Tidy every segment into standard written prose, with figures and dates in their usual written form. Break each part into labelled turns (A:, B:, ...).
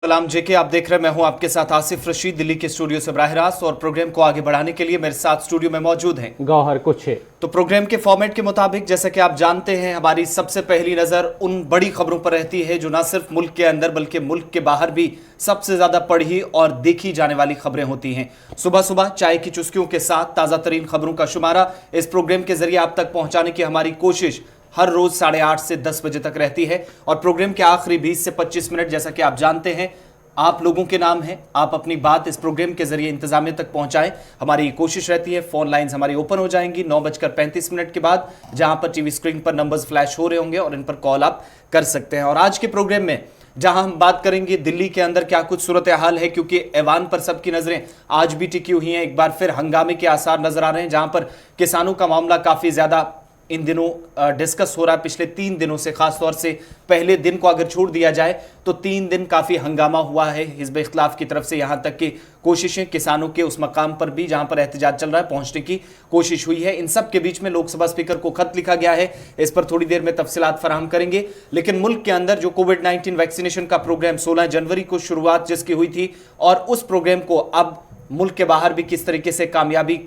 A: सलाम जेके, आप देख रहे हैं। मैं हूं आपके साथ आसिफ रशीद, दिल्ली के स्टूडियो से बराह रास्त। और प्रोग्राम को आगे बढ़ाने के लिए मेरे साथ स्टूडियो में मौजूद हैं
B: गौहर कुछ है।
A: तो प्रोग्राम के फॉर्मेट के मुताबिक, जैसा कि आप जानते हैं, हमारी सबसे पहली नजर उन बड़ी खबरों पर रहती है जो न सिर्फ मुल्क के अंदर बल्कि मुल्क के बाहर भी सबसे ज्यादा पढ़ी और देखी जाने वाली खबरें होती हैं। सुबह सुबह चाय की चुस्कियों के साथ ताजा तरीन खबरों का शुमारा इस प्रोग्राम के जरिए आप तक पहुंचाने की हमारी कोशिश हर रोज 8:30 से 10 बजे तक रहती है। और प्रोग्राम के आखिरी 20 से 25 मिनट, जैसा कि आप जानते हैं, आप लोगों के नाम है। आप अपनी बात इस प्रोग्राम के जरिए इंतजामिया तक पहुंचाएं। हमारी कोशिश रहती है फोन लाइंस हमारी ओपन हो जाएंगी 9:35 के बाद, जहां पर टीवी स्क्रीन पर नंबर्स फ्लैश हो रहे होंगे और इन पर कॉल आप कर सकते हैं। और आज के प्रोग्राम में जहां हम बात करेंगे दिल्ली के अंदर क्या कुछ सूरत हाल है, क्योंकि ऐवान पर सबकी नजरें आज भी टिकी हुई हैं। एक बार फिर हंगामे के आसार नजर आ रहे हैं, जहां पर किसानों का मामला काफी ज्यादा इन दिनों डिस्कस हो रहा है। पिछले 3 दिनों से, खासतौर से पहले दिन को अगर छोड़ दिया जाए तो 3 दिन काफी हंगामा हुआ है हिज़्ब इख्तिलाफ की तरफ से। यहां तक कि कोशिशें किसानों के उस मकाम पर भी जहां पर एहतजाज चल रहा है पहुंचने की कोशिश हुई है। इन सब के बीच में लोकसभा स्पीकर को खत लिखा गया है, इस पर थोड़ी देर में तफसीलात फराहम करेंगे। लेकिन मुल्क के अंदर जो कोविड-19 वैक्सीनेशन का प्रोग्राम 16 जनवरी को शुरुआत जिसकी हुई थी, और उस प्रोग्राम को अब मुल्क के बाहर भी किस तरीके से कामयाबी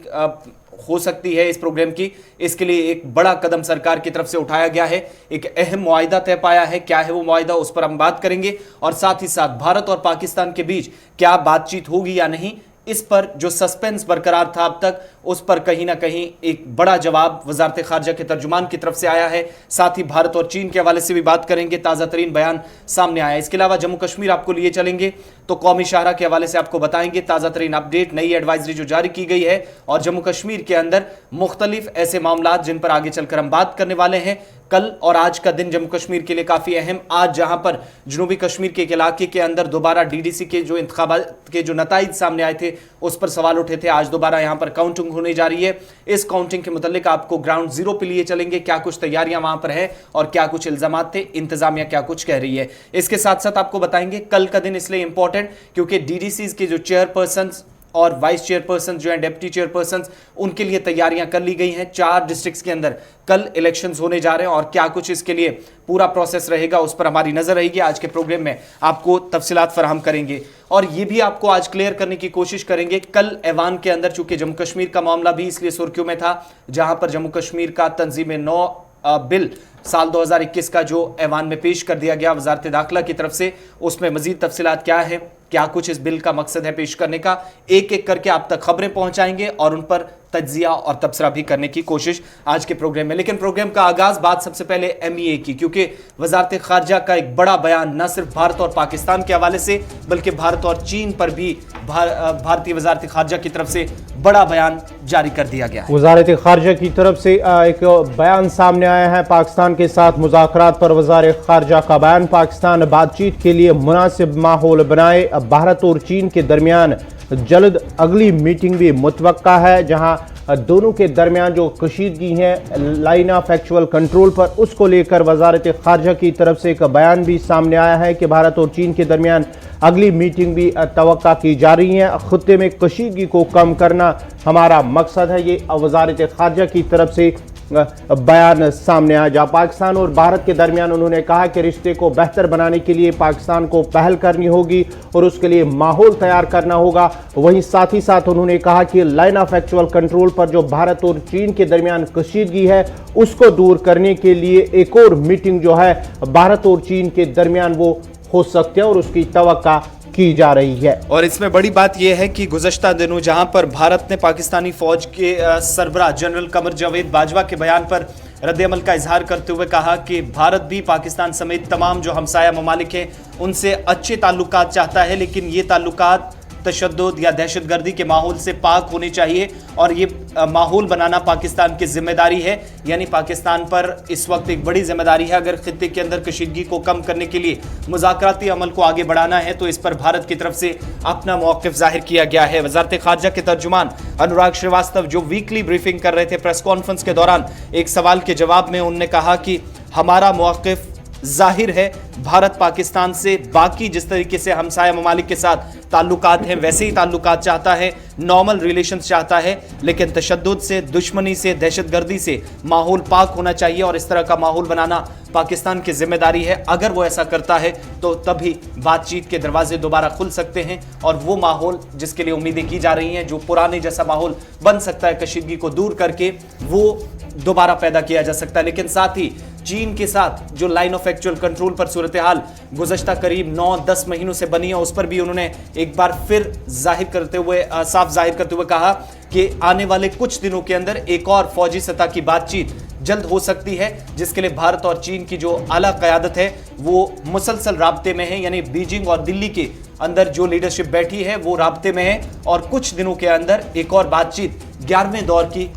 A: हो सकती है इस प्रोग्राम की, इसके लिए एक बड़ा कदम सरकार की तरफ से उठाया गया है। एक अहम मुआहिदा तय पाया है। क्या है वो मुआहिदा, उस पर हम बात करेंगे। और साथ ही साथ भारत और पाकिस्तान के बीच क्या बातचीत होगी या नहीं, इस पर जो सस्पेंस बरकरार था अब तक, उस पर कहीं ना कहीं एक बड़ा जवाब वजारत खारजा के तर्जुमान की तरफ से आया है। साथ ही भारत और चीन के हवाले से भी बात करेंगे, ताज़ा तरीन बयान सामने आया है। इसके अलावा जम्मू कश्मीर आपको लिए चलेंगे तो कौमी शाहरा के हवाले से आपको बताएंगे ताज़ा तरीन अपडेट, नई एडवाइजरी जो जारी की गई है। और जम्मू कश्मीर के अंदर मुख्तलिफ ऐसे मामला जिन पर आगे चलकर हम बात करने वाले हैं। कल और आज का दिन जम्मू कश्मीर के लिए काफी अहम। आज जहां पर जनूबी कश्मीर के एक इलाके के अंदर दोबारा डीडीसी के जो इंतखाबात के जो नताइज सामने आए थे उस पर सवाल उठे थे, आज दोबारा यहां पर काउंटिंग होने जा रही है। इस काउंटिंग के मुतालिक आपको ग्राउंड जीरो पे लिए चलेंगे, क्या कुछ तैयारियां वहां पर है और क्या कुछ इल्जामात थे, इंतजामिया क्या कुछ कह रही है। इसके साथ साथ आपको बताएंगे कल का दिन इसलिए इंपॉर्टेंट क्योंकि डीडीसी के जो चेयरपर्सन और वाइस चेयरपर्सन जो है, डेप्टी चेयरपर्सन, उनके लिए तैयारियां कर ली गई हैं। 4 डिस्ट्रिक्ट्स के अंदर कल इलेक्शंस होने जा रहे हैं और क्या कुछ इसके लिए पूरा प्रोसेस रहेगा उस पर हमारी नजर रहेगी। आज के प्रोग्राम में आपको तफसीलात फराहम करेंगे और ये भी आपको आज क्लियर करने की कोशिश करेंगे। कल ऐवान के अंदर चूंकि जम्मू कश्मीर का मामला भी इसलिए सुर्खियों में था, जहां पर जम्मू कश्मीर का तंजीम-ए-नौ बिल साल 2021 का जो ऐवान में पेश कर दिया गया वजारत दाखिला की तरफ से, उसमें मजीद तफसीलात क्या है, क्या कुछ इस बिल का मकसद है पेश करने का, एक एक करके आप तक खबरें पहुंचाएंगे और उन पर तज्जिया और तबसरा भी करने की कोशिश आज के प्रोग्राम में। लेकिन प्रोग्राम का आगाज बात सबसे पहले MEA की, क्योंकि वजारत खारजा का एक बड़ा बयान न सिर्फ भारत और पाकिस्तान के हवाले से बल्कि भारत और चीन पर भी भारतीय वजारत खारजा की तरफ से बड़ा बयान जारी कर दिया गया है।
B: वजारत खारजा की तरफ से एक बयान सामने आया है। पाकिस्तान के साथ मुज़ाकरात पर वजारत खारजा का बयान। पाकिस्तान बातचीत के लिए मुनासिब माहौल बनाए। भारत और चीन के दरमियान जल्द अगली मीटिंग भी मुतवक्का है, जहां दोनों के दरमियान जो कशीदगी है लाइन ऑफ एक्चुअल कंट्रोल पर, उसको लेकर वजारत खारजा की तरफ से एक बयान भी सामने आया है कि भारत और चीन के दरमियान अगली मीटिंग भी तवक्का की जा रही है। खत्ते में कशीदगी को कम करना हमारा मकसद है, ये वजारत खारजा की तरफ से बयान सामने आया। जहाँ पाकिस्तान और भारत के दरमियान उन्होंने कहा कि रिश्ते को बेहतर बनाने के लिए पाकिस्तान को पहल करनी होगी और उसके लिए माहौल तैयार करना होगा। वहीं साथ ही साथ उन्होंने कहा कि लाइन ऑफ एक्चुअल कंट्रोल पर जो भारत और चीन के दरमियान कशीदगी है उसको दूर करने के लिए एक और मीटिंग जो है भारत और चीन के दरमियान वो हो सकती है और उसकी तवक्का की जा रही है।
A: और इसमें बड़ी बात यह है कि गुज़श्ता दिनों जहां पर भारत ने पाकिस्तानी फौज के सरबराह जनरल कमर जावेद बाजवा के बयान पर रद्द-ए-अमल का इजहार करते हुए कहा कि भारत भी पाकिस्तान समेत तमाम जो हमसाया ममालिक हैं उनसे अच्छे ताल्लुकात चाहता है, लेकिन ये ताल्लुकात तशद्दुद या दहशतगर्दी के माहौल से पाक होने चाहिए और ये माहौल बनाना पाकिस्तान की जिम्मेदारी है। यानी पाकिस्तान पर इस वक्त एक बड़ी जिम्मेदारी है। अगर खित्ते के अंदर कशीदगी को कम करने के लिए मुज़ाकराती अमल को आगे बढ़ाना है तो इस पर भारत की तरफ से अपना मौक़िफ़ जाहिर किया गया है। वज़ारत खारजा के तर्जुमान अनुराग श्रीवास्तव जो वीकली ब्रीफिंग कर रहे थे प्रेस कॉन्फ्रेंस के दौरान, एक सवाल के जवाब में उन्होंने कहा कि हमारा मौक़िफ़ जाहिर है भारत पाकिस्तान से बाकी जिस तरीके से हमसाया ममालिक के साथ ताल्लुकात हैं वैसे ही ताल्लुकात चाहता है, नॉर्मल रिलेशंस चाहता है, लेकिन तशद्दुद से, दुश्मनी से, दहशतगर्दी से माहौल पाक होना चाहिए और इस तरह का माहौल बनाना पाकिस्तान की जिम्मेदारी है। अगर वो ऐसा करता है तो तभी बातचीत के दरवाजे दोबारा खुल सकते हैं और वो माहौल जिसके लिए उम्मीदें की जा रही हैं, जो पुराने जैसा माहौल बन सकता है कशीदगी को दूर करके, वो दोबारा पैदा किया जा सकता है। लेकिन साथ ही चीन के साथ जो लाइन ऑफ एक्चुअल कंट्रोल पर सूरत हाल गुज़श्ता करीब 9-10 महीनों से बनी है, उस पर भी उन्होंने एक बार फिर साफ जाहिर करते हुए कहा कि आने वाले कुछ दिनों के अंदर एक और फौजी सतह की बातचीत जल्द हो सकती है, जिसके लिए भारत और चीन की जो आला क़यादत है वो मुसलसल राब्ते में है। यानी बीजिंग और दिल्ली के अंदर जो लीडरशिप बैठी है वो राब्ते में है और कुछ दिनों के अंदर एक और बातचीत 11वें दौर की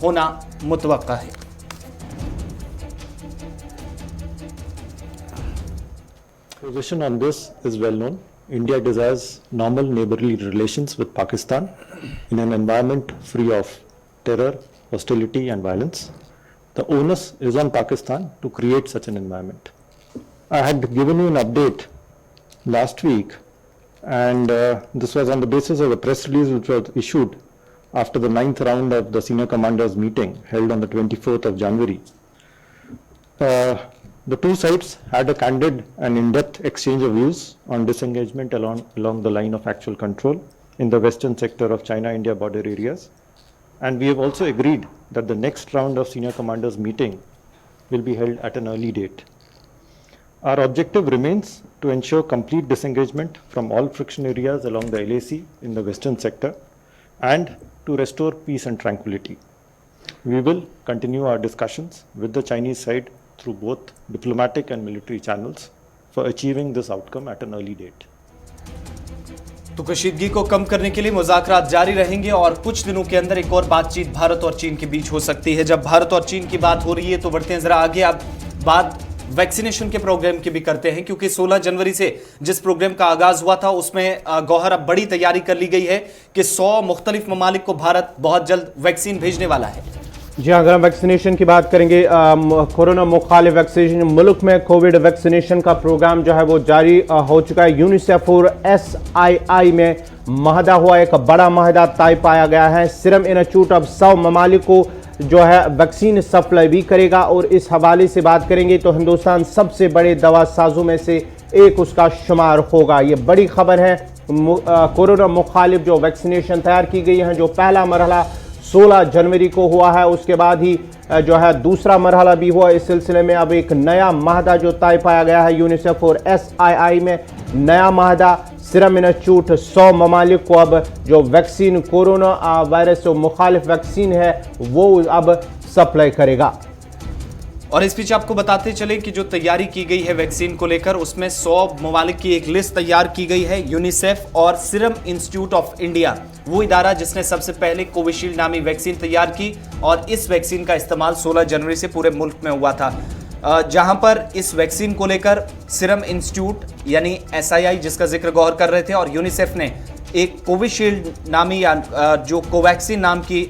A: होना मुतवक्का है।
C: Position on this is well known. India desires normal neighborly relations with Pakistan in an environment free of terror, hostility and violence. The onus is on Pakistan to create such an environment. I had given you an update last week and this was on the basis of a press release which was issued after the 9th round of the senior commanders meeting held on the 24th of January. The two sides had a candid and in-depth exchange of views on disengagement along the line of actual control in the western sector of China-India border areas. And we have also agreed that the next round of senior commanders meeting will be held at an early date. Our objective remains to ensure complete disengagement from all friction areas along the LAC in the western sector and to restore peace and tranquility. We will continue our discussions with the Chinese side through both diplomatic and military channels for achieving this outcome at an early date.
A: तो कशीदगी को कम करने के लिए मुज़ाकरात जारी रहेंगे और कुछ दिनों के अंदर एक और बातचीत भारत और चीन के बीच हो सकती है। जब भारत और चीन की बात हो रही है तो बढ़ते हैं जरा आगे। अब बात वैक्सीनेशन के प्रोग्राम की भी करते हैं, क्योंकि 16 जनवरी से जिस प्रोग्राम का आगाज हुआ था उसमें गौहर अब बड़ी तैयारी कर ली गई है कि 100 मुख्तलिफ ममालिक को भारत बहुत जल्द वैक्सीन भेजने वाला है।
B: जी हाँ, अगर हम वैक्सीनेशन की बात करेंगे, कोरोना मुखालिफ वैक्सीनेशन, मुल्क में कोविड वैक्सीनेशन का प्रोग्राम जो है वो जारी हो चुका है। यूनिसेफ और SII में माहदा हुआ, एक बड़ा माहदा तय पाया गया है। सीरम इंस्टीट्यूट अब 100 ममालिक को जो है वैक्सीन सप्लाई भी करेगा और इस हवाले से बात करेंगे तो हिंदुस्तान सबसे बड़े दवा साजों में से एक उसका शुमार होगा। ये बड़ी खबर है। कोरोना मुखालिफ जो वैक्सीनेशन तैयार की गई है, जो पहला मरहला 16 जनवरी को हुआ है, उसके बाद ही जो है दूसरा मरहला भी हुआ। इस सिलसिले में अब एक नया माहदा जो तय पाया गया है यूनिसेफ और SII में, नया माहदा सीरम इंस्टीट्यूट 100 ममालिक को अब जो वैक्सीन कोरोना वायरस जो मुखालिफ वैक्सीन है वो अब सप्लाई करेगा।
A: और इस बीच आपको बताते चले कि जो तैयारी की गई है वैक्सीन को लेकर, उसमें 100 ममालिक की एक लिस्ट तैयार की गई है। यूनिसेफ और सीरम इंस्टीट्यूट ऑफ इंडिया, वो इदारा जिसने सबसे पहले कोविशील्ड नामी वैक्सीन तैयार की और इस वैक्सीन का इस्तेमाल 16 जनवरी से पूरे मुल्क में हुआ था। जहां पर इस वैक्सीन को लेकर सीरम इंस्टीट्यूट यानी SII जिसका जिक्र गौर कर रहे थे और यूनिसेफ ने एक कोविशील्ड नामी या जो कोवैक्सीन नाम की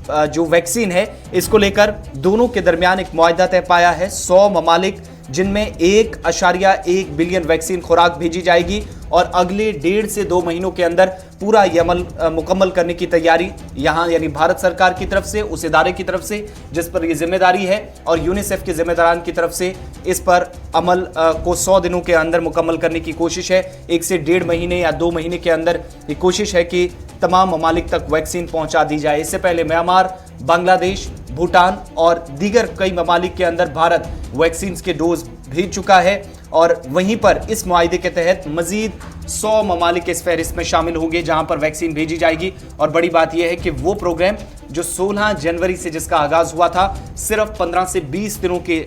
A: जो वैक्सीन है, इसको लेकर दोनों के दरमियान एक मुआहदा तय पाया है। 100 ममालिक जिनमें 1.1 बिलियन वैक्सीन खुराक भेजी जाएगी और अगले 1.5 से 2 महीनों के अंदर पूरा ये अमल मुकम्मल करने की तैयारी यहाँ यानी भारत सरकार की तरफ से, उस इदारे की तरफ से जिस पर ये जिम्मेदारी है, और यूनिसेफ के जिम्मेदारान की तरफ से इस पर अमल को 100 दिनों के अंदर मुकम्मल करने की कोशिश है। 1 से 1.5 महीने या 2 महीने के अंदर ये कोशिश है कि तमाम ममालिक तक वैक्सीन पहुंचा दी जाए। इससे पहले म्यांमार, बांग्लादेश, भूटान और दीगर कई ममालिक के अंदर भारत वैक्सीन के डोज भेज चुका है और वहीं पर इस मुआहदे के तहत मजीद 100 ममालिक इस फहरिस्त में शामिल होंगे जहां पर वैक्सीन भेजी जाएगी। और बड़ी बात यह है कि वो प्रोग्राम जो 16 जनवरी से जिसका आगाज हुआ था, सिर्फ 15 से 20 दिनों के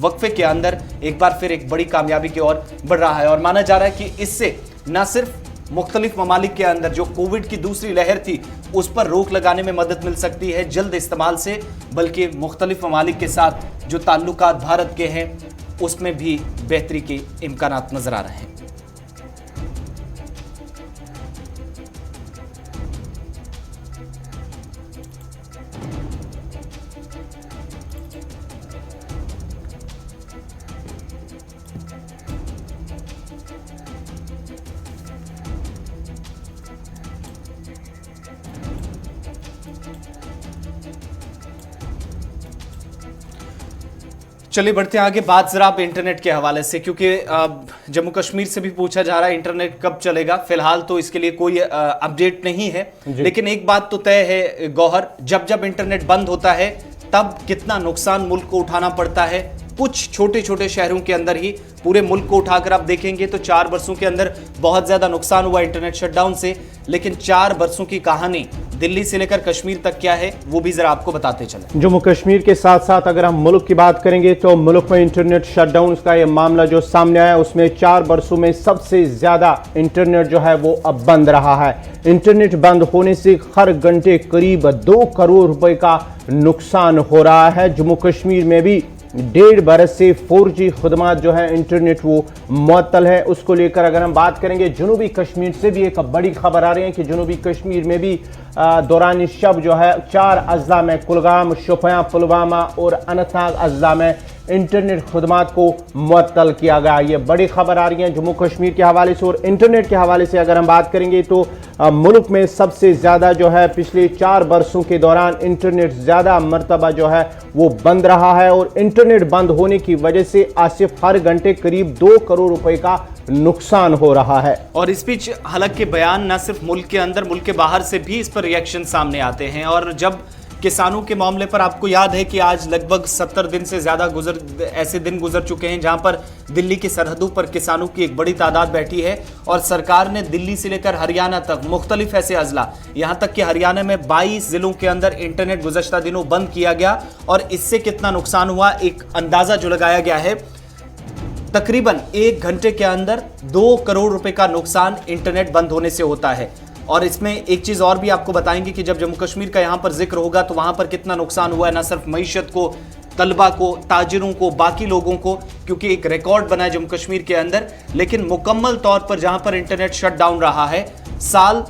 A: वक्फे के अंदर एक बार फिर एक बड़ी कामयाबी की ओर बढ़ रहा है। और माना जा रहा है कि इससे न सिर्फ मुख्तलिफ ममालिक के अंदर जो कोविड की दूसरी लहर थी उस पर रोक लगाने में मदद मिल सकती है जल्द इस्तेमाल से, बल्कि मुख्तलिफ ममालिक के साथ जो ताल्लुकात भारत के हैं उसमें भी बेहतरी के इम्कानात नजर आ रहे हैं। चलिए बढ़ते हैं आगे। बात जरा आप इंटरनेट के हवाले से, क्योंकि जम्मू कश्मीर से भी पूछा जा रहा है इंटरनेट कब चलेगा। फिलहाल तो इसके लिए कोई अपडेट नहीं है, लेकिन एक बात तो तय है गौहर, जब जब इंटरनेट बंद होता है तब कितना नुकसान मुल्क को उठाना पड़ता है। कुछ छोटे छोटे शहरों के अंदर ही पूरे मुल्क को उठाकर आप देखेंगे तो 4 वर्षों के अंदर बहुत ज्यादा नुकसान हुआ इंटरनेट शटडाउन से, लेकिन 4 वर्षों की कहानी दिल्ली से लेकर कश्मीर तक क्या है वो भी जरा आपको बताते चले।
B: जम्मू कश्मीर के साथ साथ अगर हम मुल्क की बात करेंगे तो मुल्क में इंटरनेट शटडाउन का ये मामला जो सामने आया उसमें 4 वर्षों में सबसे ज्यादा इंटरनेट जो है वो अब बंद रहा है। इंटरनेट बंद होने से हर घंटे करीब 2 करोड़ रुपए का नुकसान हो रहा है। जम्मू कश्मीर में भी 1.5 बरस से 4G खुदमात जो है इंटरनेट वो मुअत्तल है। उसको लेकर अगर हम बात करेंगे जनूबी कश्मीर से भी एक बड़ी खबर आ रही है कि जनूबी कश्मीर में भी दौरान शब जो है 4 अजला में कुलगाम, शोपियां, पुलवामा और अनंतनाग अजला में इंटरनेट खुदमात को मुअत्तल किया गया। ये बड़ी खबर आ रही है जम्मू कश्मीर के हवाले से। और इंटरनेट के हवाले से अगर हम बात करेंगे तो मुल्क में सबसे ज़्यादा जो है पिछले 4 वर्षों के दौरान इंटरनेट ज़्यादा मरतबा जो है वो बंद रहा है। और इंटरनेट बंद होने की वजह से आसिफ हर घंटे करीब 2 करोड़ रुपए का नुकसान हो रहा है।
A: और इस बीच हलक के बयान न सिर्फ मुल्क के अंदर, मुल्क के बाहर से भी इस पर रिएक्शन सामने आते हैं। और जब किसानों के मामले पर आपको याद है कि आज लगभग 70 दिन से ज्यादा ऐसे दिन गुजर चुके हैं जहां पर दिल्ली की सरहदों पर किसानों की एक बड़ी तादाद बैठी है और सरकार ने दिल्ली से लेकर हरियाणा तक मुख्तलिफ ऐसे अजला, यहां तक कि हरियाणा में 22 जिलों के अंदर इंटरनेट गुज़श्ता दिनों बंद किया गया। और इससे कितना नुकसान हुआ एक अंदाजा जो लगाया गया है, तकरीबन 1 घंटे के अंदर 2 करोड़ रुपए का नुकसान इंटरनेट बंद होने से होता है। और इसमें एक चीज और भी आपको बताएंगे कि जब जम्मू कश्मीर का यहां पर जिक्र होगा तो वहां पर कितना नुकसान हुआ है, ना सिर्फ मईशत को, तलबा को, ताजिरों को, बाकी लोगों को, क्योंकि एक रिकॉर्ड बना है जम्मू कश्मीर के अंदर। लेकिन मुकम्मल तौर पर जहां पर इंटरनेट शट डाउन रहा है, साल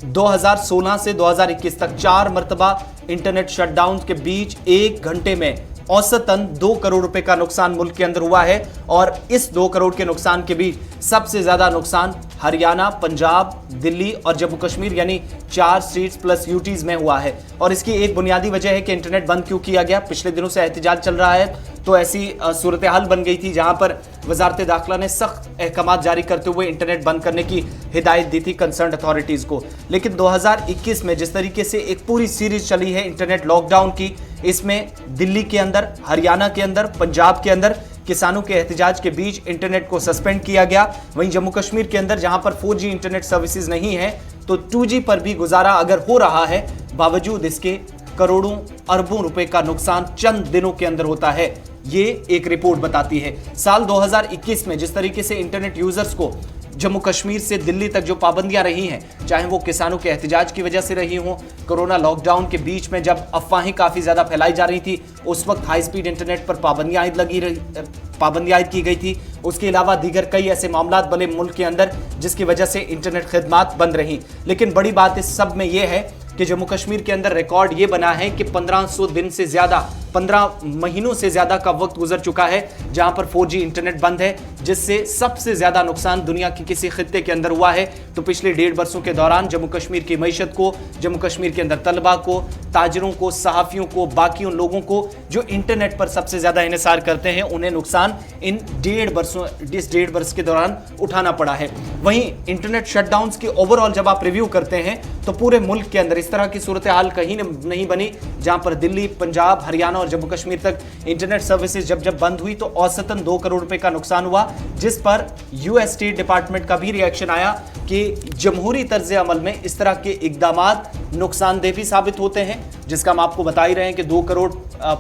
A: 2016 से 2021 तक 4 मरतबा इंटरनेट शटडाउन के बीच 1 घंटे में औसतन 2 करोड़ रुपए का नुकसान मुल्क के अंदर हुआ है। और इस 2 करोड़ के नुकसान के बीच सबसे ज्यादा नुकसान हरियाणा, पंजाब, दिल्ली और जम्मू कश्मीर यानी 4 स्टेट्स प्लस यूटीज में हुआ है। और इसकी एक बुनियादी वजह है कि इंटरनेट बंद क्यों किया गया। पिछले दिनों से एहतजाज चल रहा है तो ऐसी सूरत हाल बन गई थी जहां पर वजारत दाखिला ने सख्त अहकाम जारी करते हुए इंटरनेट बंद करने की हिदायत दी थी कंसर्न अथॉरिटीज को। लेकिन 2021 में जिस तरीके से एक पूरी सीरीज चली है इंटरनेट लॉकडाउन की, इसमें दिल्ली के अंदर, हरियाणा के अंदर, पंजाब के अंदर किसानों के एहतजाज के बीच इंटरनेट को सस्पेंड किया गया। वहीं जम्मू कश्मीर के अंदर जहां पर 4G इंटरनेट सर्विसेज नहीं है तो 2G पर भी गुजारा अगर हो रहा है, बावजूद इसके करोड़ों अरबों रुपए का नुकसान चंद दिनों के अंदर होता है। ये एक रिपोर्ट बताती है। साल 2021 में जिस तरीके से इंटरनेट यूजर्स को जम्मू कश्मीर से दिल्ली तक जो पाबंदियां रही हैं, चाहे वो किसानों के एहतजाज की वजह से रही हों, कोरोना लॉकडाउन के बीच में जब अफवाहें काफ़ी ज़्यादा फैलाई जा रही थी, उस वक्त हाई स्पीड इंटरनेट पर पाबंदियां आयद की गई थी। उसके अलावा दीगर कई ऐसे मामला बने मुल्क के अंदर जिसकी वजह से इंटरनेट खिदमात बंद रही। लेकिन बड़ी बात इस सब में यह है कि जम्मू कश्मीर के अंदर रिकॉर्ड ये बना है कि 1500 दिन से ज्यादा, 15 महीनों से ज्यादा का वक्त गुजर चुका है जहां पर 4G इंटरनेट बंद है, जिससे सबसे ज्यादा नुकसान दुनिया के किसी खित्ते के अंदर हुआ है। तो पिछले 1.5 वर्षों के दौरान जम्मू कश्मीर की मईशत को, जम्मू कश्मीर के अंदर तलबा को, ताजिरों को, सहाफियों को, बाकी उन लोगों को जो इंटरनेट पर सबसे ज्यादा इन्हिसार करते हैं, उन्हें नुकसान इन 1.5 वर्ष के दौरान उठाना पड़ा है। वहीं इंटरनेट शटडाउन की ओवरऑल जब आप रिव्यू करते हैं तो पूरे मुल्क के अंदर इस तरह की सूरत हाल कहीं नहीं बनी जहां पर दिल्ली, पंजाब, हरियाणा और जम्मू कश्मीर तक इंटरनेट सर्विसेज जब बंद हुई तो औसतन 2 करोड़ रुपए का नुकसान हुआ, जिस पर यूएस स्टेट डिपार्टमेंट का भी रिएक्शन आया कि जमहूरी तर्ज अमल में इस तरह के इकदामात नुकसानदेह भी साबित होते हैं, जिसका हम आपको बता ही रहे हैं कि 2 करोड़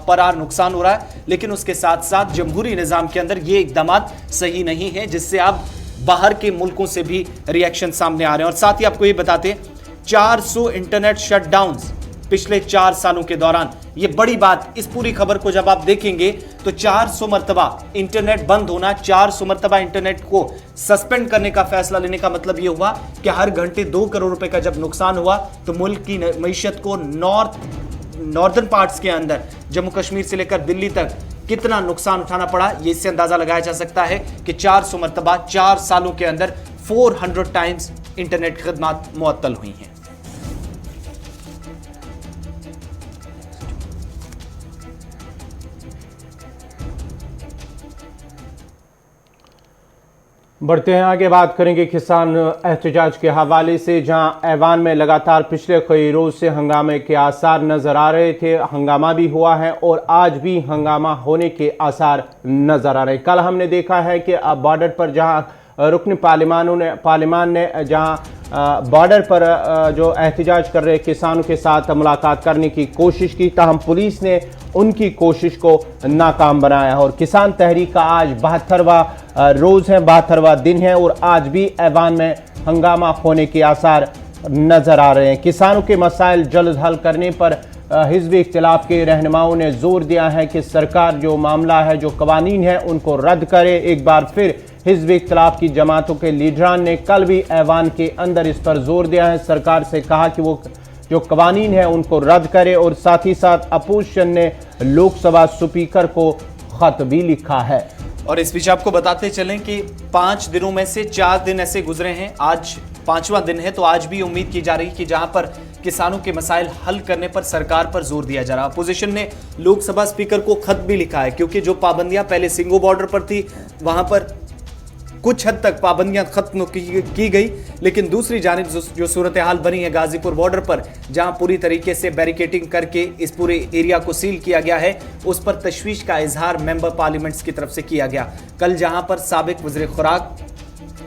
A: पर आर नुकसान हो रहा है। लेकिन उसके साथ साथ जमहूरी निज़ाम के अंदर ये इकदामात सही नहीं है, जिससे अब बाहर के मुल्कों से भी रिएक्शन सामने आ रहे हैं। और साथ ही आपको ये बताते हैं 400 इंटरनेट शटडाउन्स पिछले 4 सालों के दौरान। ये बड़ी बात, इस पूरी खबर को जब आप देखेंगे तो 400 मरतबा इंटरनेट बंद होना, 400 मरतबा इंटरनेट को सस्पेंड करने का फैसला लेने का मतलब ये हुआ कि हर घंटे 2 करोड़ रुपए का जब नुकसान हुआ तो मुल्क की मईशत को नॉर्दर्न पार्ट्स के अंदर जम्मू कश्मीर से लेकर दिल्ली तक कितना नुकसान उठाना पड़ा, ये इससे अंदाजा लगाया जा सकता है कि 400 मरतबा 4 सालों के अंदर 400 टाइम्स इंटरनेट खिदमात मुअत्तल हुई हैं।
B: बढ़ते हैं आगे, बात करेंगे किसान एहतजाज के हवाले से, जहां ऐवान में लगातार पिछले कई रोज से हंगामे के आसार नजर आ रहे थे। हंगामा भी हुआ है और आज भी हंगामा होने के आसार नजर आ रहे हैं। कल हमने देखा है कि बॉर्डर पर जहां रुकन पार्लिमान ने जहां बॉर्डर पर जो एहतजाज कर रहे किसानों के साथ मुलाकात करने की कोशिश की, ताहम पुलिस ने उनकी कोशिश को नाकाम बनाया। और किसान तहरीक का आज 72वां रोज़ है, 72वां दिन है और आज भी ऐवान में हंगामा होने के आसार नज़र आ रहे हैं। किसानों के मसाइल जल्द हल करने पर हिज़्ब इख्तिलाफ के रहनुमाओं ने जोर दिया है कि सरकार जो मामला है, जो कवानीन है, उनको रद्द करे। एक बार फिर हिज़्ब इख्तिलाफ की जमातों के लीडरान ने कल भी ऐवान के अंदर इस पर जोर दिया है, सरकार से कहा कि वो जो कवानीन है उनको रद्द करे। और साथ ही साथ अपोजिशन ने लोकसभा स्पीकर को खत भी लिखा है।
A: और इस बीच आपको बताते चलें कि 5 दिनों में से 4 दिन ऐसे गुजरे हैं, आज 5वां दिन है, तो आज भी उम्मीद की जा रही है कि जहां पर किसानों के मसाइल हल करने पर सरकार पर जोर दिया जा रहा है। अपोजिशन ने लोकसभा स्पीकर को खत भी लिखा है, क्योंकि जो पाबंदियां पहले सिंगो बॉर्डर पर थी वहां पर कुछ हद तक पाबंदियां खत्म की गई, लेकिन दूसरी जानिब जो सूरत हाल बनी है गाजीपुर बॉर्डर पर, जहां पूरी तरीके से बैरिकेडिंग करके इस पूरे एरिया को सील किया गया है, उस पर तशवीश का इजहार मेंबर पार्लियामेंट्स की तरफ से किया गया। कल जहां पर साबिक वज़ीर खुराक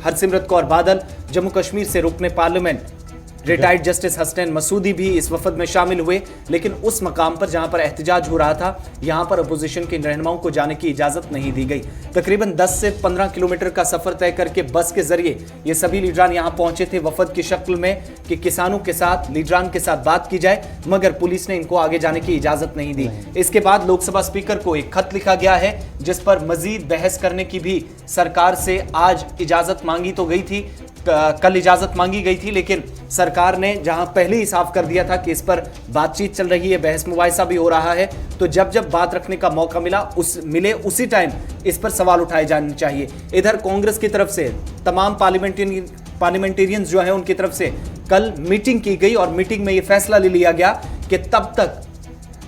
A: हरसिमरत कौर बादल, जम्मू कश्मीर से रुकने parliament retired justice Hasnain Masoodi भी इस वफद में शामिल हुए, लेकिन उस मकाम पर जहां पर एहतजाज हो रहा था, यहां पर अपोजिशन के रहनुमाओं को जाने की इजाजत नहीं दी गई। तकरीबन 10 से 15 किलोमीटर का सफर तय करके बस के जरिए ये सभी लीडरान यहां पहुंचे थे वफद की शक्ल में कि किसानों के साथ, लीडरान के साथ बात की जाए, मगर पुलिस ने इनको आगे जाने की इजाजत नहीं दी। इसके बाद लोकसभा स्पीकर को एक खत लिखा गया है, जिस पर मजीद बहस करने की भी सरकार से आज इजाजत मांगी तो गई थी, कल इजाजत मांगी गई थी, लेकिन सरकार ने जहां पहले ही साफ कर दिया था कि इस पर बातचीत चल रही है, बहस मुबाहिसा भी हो रहा है, तो जब जब बात रखने का मौका मिले उसी टाइम इस पर सवाल उठाए जाने चाहिए। इधर कांग्रेस की तरफ से तमाम पार्लियामेंटेरियंस जो है उनकी तरफ से कल मीटिंग की गई और मीटिंग में यह फैसला ले लिया गया कि तब तक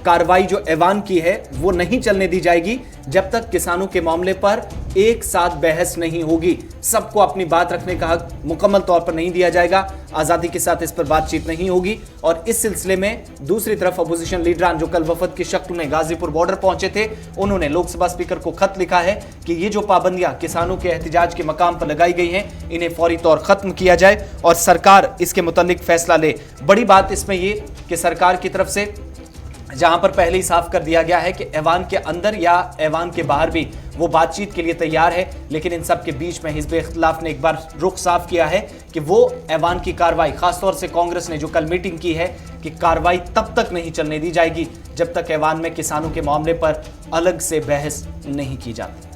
A: कार्रवाई जो ऐवान की है वो नहीं चलने दी जाएगी जब तक किसानों के मामले पर एक साथ बहस नहीं होगी। सबको अपनी बात रखने का हक मुकम्मल तौर पर नहीं दिया जाएगा, आज़ादी के साथ इस पर बातचीत नहीं होगी। और इस सिलसिले में दूसरी तरफ अपोजिशन लीडरान जो कल वफद की शक्ल में गाजीपुर बॉर्डर पहुंचे थे, उन्होंने लोकसभा स्पीकर को खत लिखा है कि ये जो पाबंदियां किसानों के एहतजाज के मकाम पर लगाई गई हैं, इन्हें फौरी तौर खत्म किया जाए और सरकार इसके मुतालिक फैसला ले। बड़ी बात इसमें ये कि सरकार की तरफ से जहां पर पहले ही साफ कर दिया गया है कि ऐवान के अंदर या ऐवान के बाहर भी वो बातचीत के लिए तैयार है, लेकिन इन सब के बीच में हिज़्ब इख्तिलाफ ने एक बार रुख साफ किया है कि वो ऐवान की कार्रवाई, खासतौर से कांग्रेस ने जो कल मीटिंग की है, कि कार्रवाई तब तक नहीं चलने दी जाएगी जब तक ऐवान में किसानों के मामले पर अलग से बहस नहीं की जाती।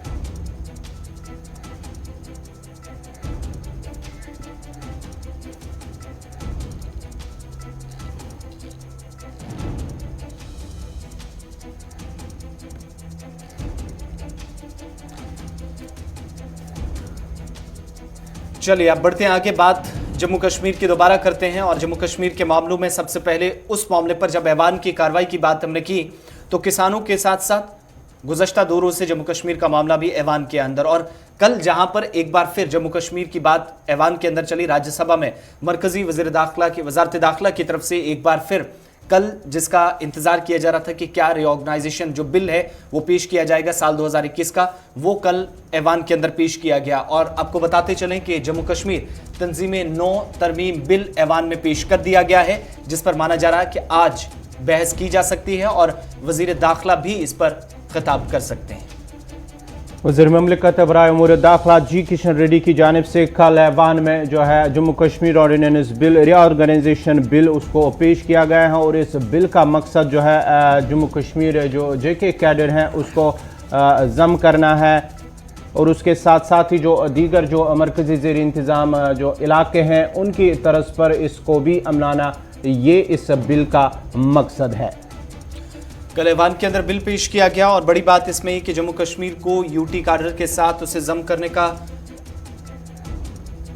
A: चलिए अब बढ़ते हैं आगे, बात जम्मू कश्मीर की दोबारा करते हैं। और जम्मू कश्मीर के मामलों में सबसे पहले उस मामले पर जब ऐवान की कार्रवाई की बात हमने की, तो किसानों के साथ साथ गुज़श्ता 2 रोज़ से जम्मू कश्मीर का मामला भी ऐवान के अंदर। और कल जहां पर एक बार फिर जम्मू कश्मीर की बात ऐवान के अंदर चली, राज्यसभा में मरकजी वज़ारत दाखिला की तरफ से एक बार फिर कल जिसका इंतजार किया जा रहा था कि क्या रिऑर्गेनाइजेशन जो बिल है वो पेश किया जाएगा साल 2021 का, वो कल ऐवान के अंदर पेश किया गया। और आपको बताते चलें कि जम्मू कश्मीर तंजीमें 9 तरमीम बिल ऐवान में पेश कर दिया गया है, जिस पर माना जा रहा है कि आज बहस की जा सकती है और वज़ीर दाखिला भी इस पर खिताब कर सकते हैं।
B: वज़ीर ममलिकत बराए उमूर दाखिला जी किशन रेड्डी की जानिब से कल ऐवान में जो है Jammu Kashmir ordinance bill, reorganisation bill, उसको पेश किया गया है। और इस बिल का मकसद जो है जम्मू कश्मीर जो JK कैडर हैं उसको जम करना है और उसके साथ साथ ही जो दीगर जो मरकज़ी ज़ेर इंतज़ाम जो इलाके हैं उनकी तर्ज पर इसको भी अमलाना, ये इस बिल का मकसद है।
A: कल ऐवान के अंदर बिल पेश किया गया और बड़ी बात इसमें ही कि जम्मू कश्मीर को UT कार्डर के साथ उसे जम करने का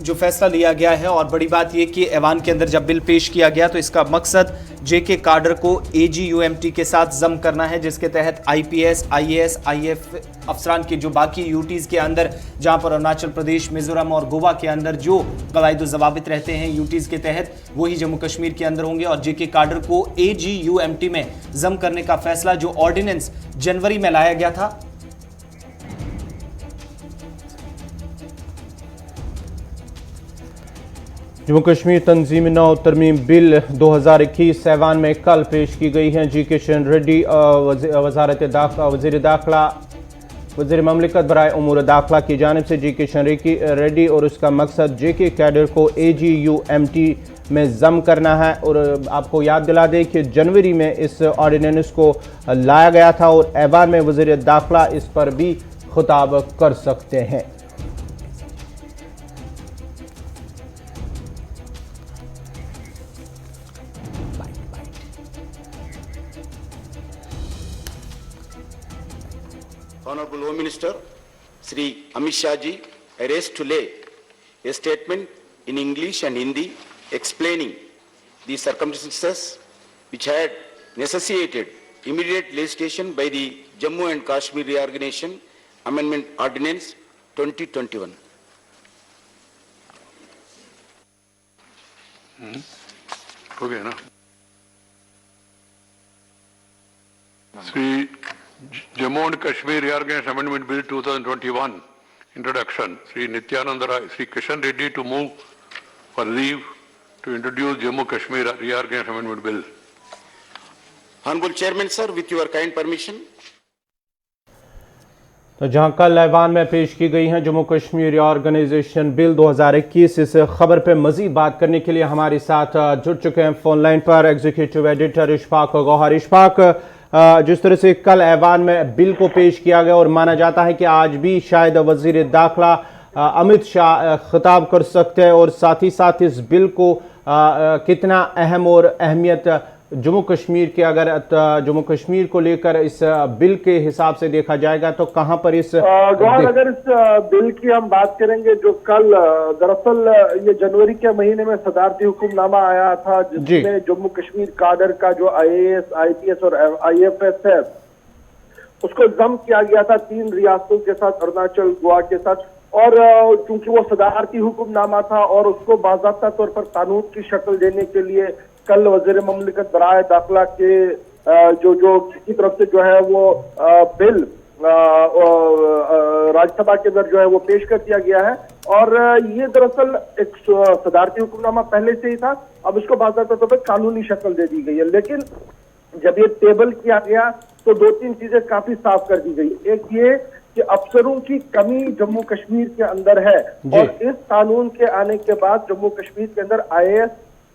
A: जो फैसला लिया गया है और बड़ी बात यह कि ऐवान के अंदर जब बिल पेश किया गया तो इसका मकसद जेके काडर को AGUMT के साथ जम करना है, जिसके तहत IPS, IAS, IF अफसरान के जो बाकी यूटीज के अंदर, जहां पर अरुणाचल प्रदेश, मिजोरम और गोवा के अंदर जो कवायद ज़वाबित रहते हैं यूटीज के तहत, वही जम्मू कश्मीर के अंदर होंगे। और जेके काडर को AGUMT में जम करने का फैसला जो ऑर्डिनेंस जनवरी में लाया गया था,
B: जम्मू कश्मीर तंजीम नौ तरमीम बिल 2021 ऐवान में कल पेश की गई है। जी किशन रेड्डी वज़ीर दाखिला वज़ीर ममलिकत बराए उमूर दाखिला की जानिब से जी किशन रेड्डी और उसका मकसद जेके कैडर को AGUMT में जम करना है। और आपको याद दिला दें कि जनवरी में इस ऑर्डिनेंस को लाया गया था और ऐवान में वज़ीर दाखिला इस पर भी खिताब कर सकते हैं।
D: Honorable Home Minister, Shri Amit Shah ji, I raise today a statement in English and Hindi explaining the circumstances which had necessitated immediate legislation by the Jammu and Kashmir Reorganization Amendment Ordinance 2021.
E: Okay, na? Shri Jammu and Kashmir Reorganization Amendment Bill 2021, Introduction. Shri Nityananda Rai, Shri Kishan Reddy to move for leave to introduce Jammu Kashmir Reorganization Amendment Bill.
D: Honorable Chairman, sir, with your kind permission.
B: तो जहां कल ऐवान में पेश की गई हैं Jammu Kashmir reorganisation bill 2021, इस खबर पर मजीद बात करने के लिए हमारे साथ जुड़ चुके हैं फोन लाइन पर एग्जीक्यूटिव एडिटर इशफाक गौहर। इशफाक, जिस तरह से कल ऐवान में बिल को पेश किया गया और माना जाता है कि आज भी शायद वजीर दाखिला अमित शाह खिताब कर सकते हैं, और साथ ही साथ इस बिल को कितना अहम और अहमियत जम्मू कश्मीर के, अगर जम्मू कश्मीर को लेकर इस बिल के हिसाब से देखा जाएगा तो कहां पर इस
F: अगर इस बिल की हम बात करेंगे जो कल दरअसल ये जनवरी के महीने में सदारती हुक्मनामा आया था जिसमें जम्मू कश्मीर काडर का जो IAS, IPS और IFS है उसको जम किया गया था 3 रियासतों के साथ, अरुणाचल, गोवा के साथ। और चूंकि वो सदारती हुक्मनामा था और उसको बाज़ाब्ता तौर पर कानून की शक्ल देने के लिए कल वज़ीर ममलिकत बराए दाखिला के जो की तरफ से जो है वो बिल राज्यसभा के अंदर जो है वो पेश कर दिया गया है। और ये दरअसल एक सदारती हुक्मनामा पहले से ही था, अब इसको बाज़ाब्ता तौर पर कानूनी शक्ल दे दी गई है। लेकिन जब ये टेबल किया गया तो 2-3 चीजें काफी साफ कर दी गई। एक ये कि अफसरों की कमी जम्मू कश्मीर के अंदर है और इस कानून के आने के बाद जम्मू कश्मीर के अंदर IAS,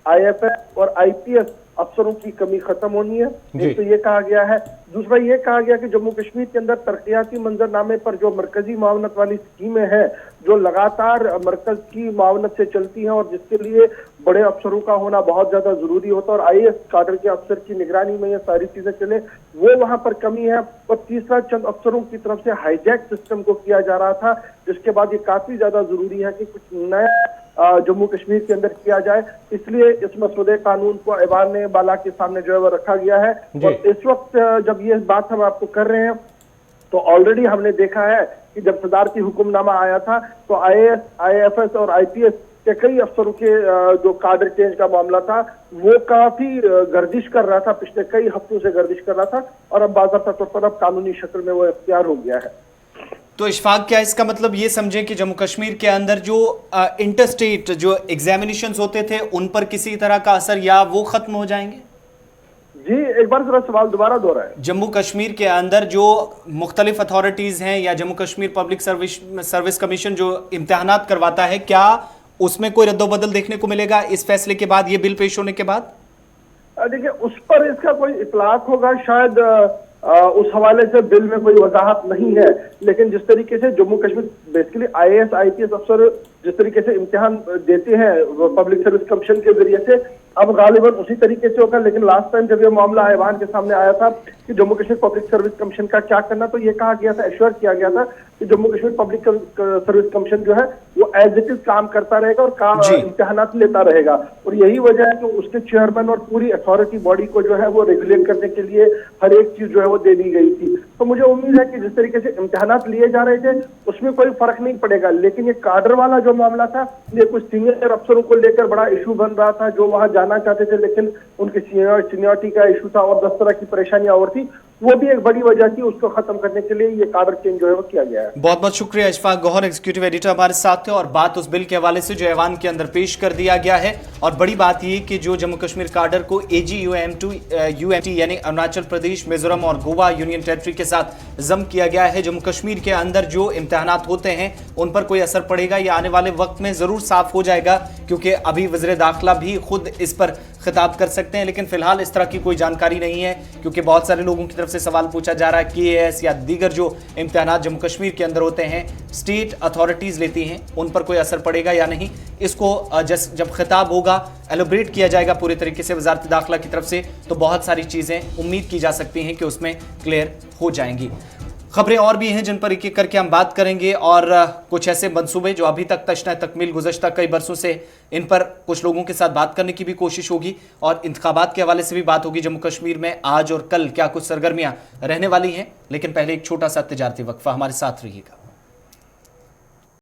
F: IFS और IPS अफसरों की कमी खत्म होनी है। एक तो ये कहा गया है। दूसरा ये कहा गया कि जम्मू कश्मीर के अंदर तरक्याती मंजरनामे पर जो मरकजी मावनत वाली स्कीमें हैं जो लगातार मरकज की मावनत से चलती हैं और जिसके लिए बड़े अफसरों का होना बहुत ज्यादा जरूरी होता है और IAS काडर के अफसर की निगरानी में ये सारी चीजें चले, वो वहां पर कमी है। और तीसरा, चंद अफसरों की तरफ से हाईजैक सिस्टम को किया जा रहा था, जिसके बाद ये काफी ज्यादा जरूरी है कि कुछ नया जम्मू कश्मीर के अंदर किया जाए। इसलिए इस मसौदे कानून को ऐवान ने बाला के सामने जो है वो रखा गया है। और इस वक्त जब ये बात हम आपको कर रहे हैं तो ऑलरेडी हमने देखा है कि जब सदारती हुक्मनामा आया था तो IAS, IFS और IPS के कई अफसरों के जो काडर चेंज का मामला था वो काफी गर्दिश कर रहा था, पिछले कई हफ्तों से गर्दिश कर रहा था और अब बाज़ाब्ता तौर पर अब कानूनी शक्ल में वो इख्तियार हो गया है।
A: तो इशफाक, क्या इसका मतलब ये समझें कि जम्मू कश्मीर के अंदर जो इंटरस्टेट जो एग्जामिनेशंस होते थे उन पर किसी तरह का असर या वो खत्म हो जाएंगे?
F: जी, एक बार जरा सवाल दोबारा दोहराएं।
A: जम्मू कश्मीर के अंदर जो मुख्तलिफ अथॉरिटीज हैं या Jammu Kashmir public service commission जो इम्तिहानात करवाता है, क्या उसमें कोई रद्दोबदल देखने को मिलेगा इस फैसले के बाद, ये बिल पेश होने के बाद?
F: देखिए, उस पर इसका कोई इतलाक होगा शायद, उस हवाले से बिल में कोई वजाहत नहीं है। लेकिन जिस तरीके से Jammu Kashmir basically IAS IPS अफसर जिस तरीके से इम्तिहान देते हैं पब्लिक सर्विस कमीशन के जरिए से, अब गालिबन उसी तरीके से होगा। लेकिन लास्ट टाइम जब ये मामला ऐवान के सामने आया था कि Jammu Kashmir public service commission का क्या करना, तो ये कहा गया था, एश्योर किया गया था कि Jammu Kashmir public service commission जो है वो एज इट इज काम करता रहेगा और इम्तिहानात लेता रहेगा। और यही वजह है कि उसके चेयरमैन और पूरी अथॉरिटी बॉडी को जो है वो रेगुलेट करने के लिए हर एक चीज जो है वो दे दी गई थी। तो मुझे उम्मीद है कि जिस तरीके से इम्तिहानात लिए जा रहे थे उसमें कोई फर्क नहीं पड़ेगा। लेकिन ये काडर वाला जो मामला था, ये कुछ सीनियर अफसरों को लेकर बड़ा इशू बन रहा था, जो वहां जाना चाहते थे लेकिन उनकी सीनियरिटी का इशू था और 10 तरह की परेशानियां और थी। वो भी एक बड़ी वजह थी, उसको खत्म करने के लिए ये काडर चेंज जो है वो किया गया है।
A: बहुत बहुत शुक्रिया इशफाक गौहर, एग्जीक्यूटिव एडिटर हमारे साथ थे। और बात उस बिल के हवाले से जो ऐवान के अंदर पेश कर दिया गया है, और बड़ी बात ये कि जो जम्मू कश्मीर काडर को AGUMT यानी अरुणाचल प्रदेश, मिजोरम और गोवा यूनियन टेरिटरी के साथ जम किया गया है। जम्मू कश्मीर के अंदर जो इम्तिहानात होते हैं उन पर कोई असर पड़ेगा, ये आने वाले वक्त में जरूर साफ हो जाएगा, क्योंकि अभी वज़ीर दाखिला भी खुद इस पर खिताब कर सकते हैं। लेकिन फिलहाल इस तरह की कोई जानकारी नहीं है, क्योंकि बहुत सारे लोगों की तरफ से सवाल पूछा जा रहा है कि KAS या दीगर जो इम्तिहानात जम्मू कश्मीर के अंदर होते हैं स्टेट अथॉरिटीज लेती हैं, उन पर कोई असर पड़ेगा या नहीं। इसको जब खिताब होगा, एलोब्रेट किया जाएगा पूरी तरीके से वजारत दाखिला की तरफ से, तो बहुत सारी चीजें उम्मीद की जा सकती हैं कि उसमें क्लियर हो जाएंगी। खबरें और भी हैं जिन पर एक एक करके हम बात करेंगे, और कुछ ऐसे मंसूबे जो अभी तक तशना तकमील गुज़श्ता कई बरसों से, इन पर कुछ लोगों के साथ बात करने की भी कोशिश होगी, और इंतखाबात के हवाले से भी बात होगी। जम्मू कश्मीर में आज और कल क्या कुछ सरगर्मियां रहने वाली हैं। लेकिन पहले एक छोटा सा तिजारती वक्फा, हमारे साथ रहिएगा।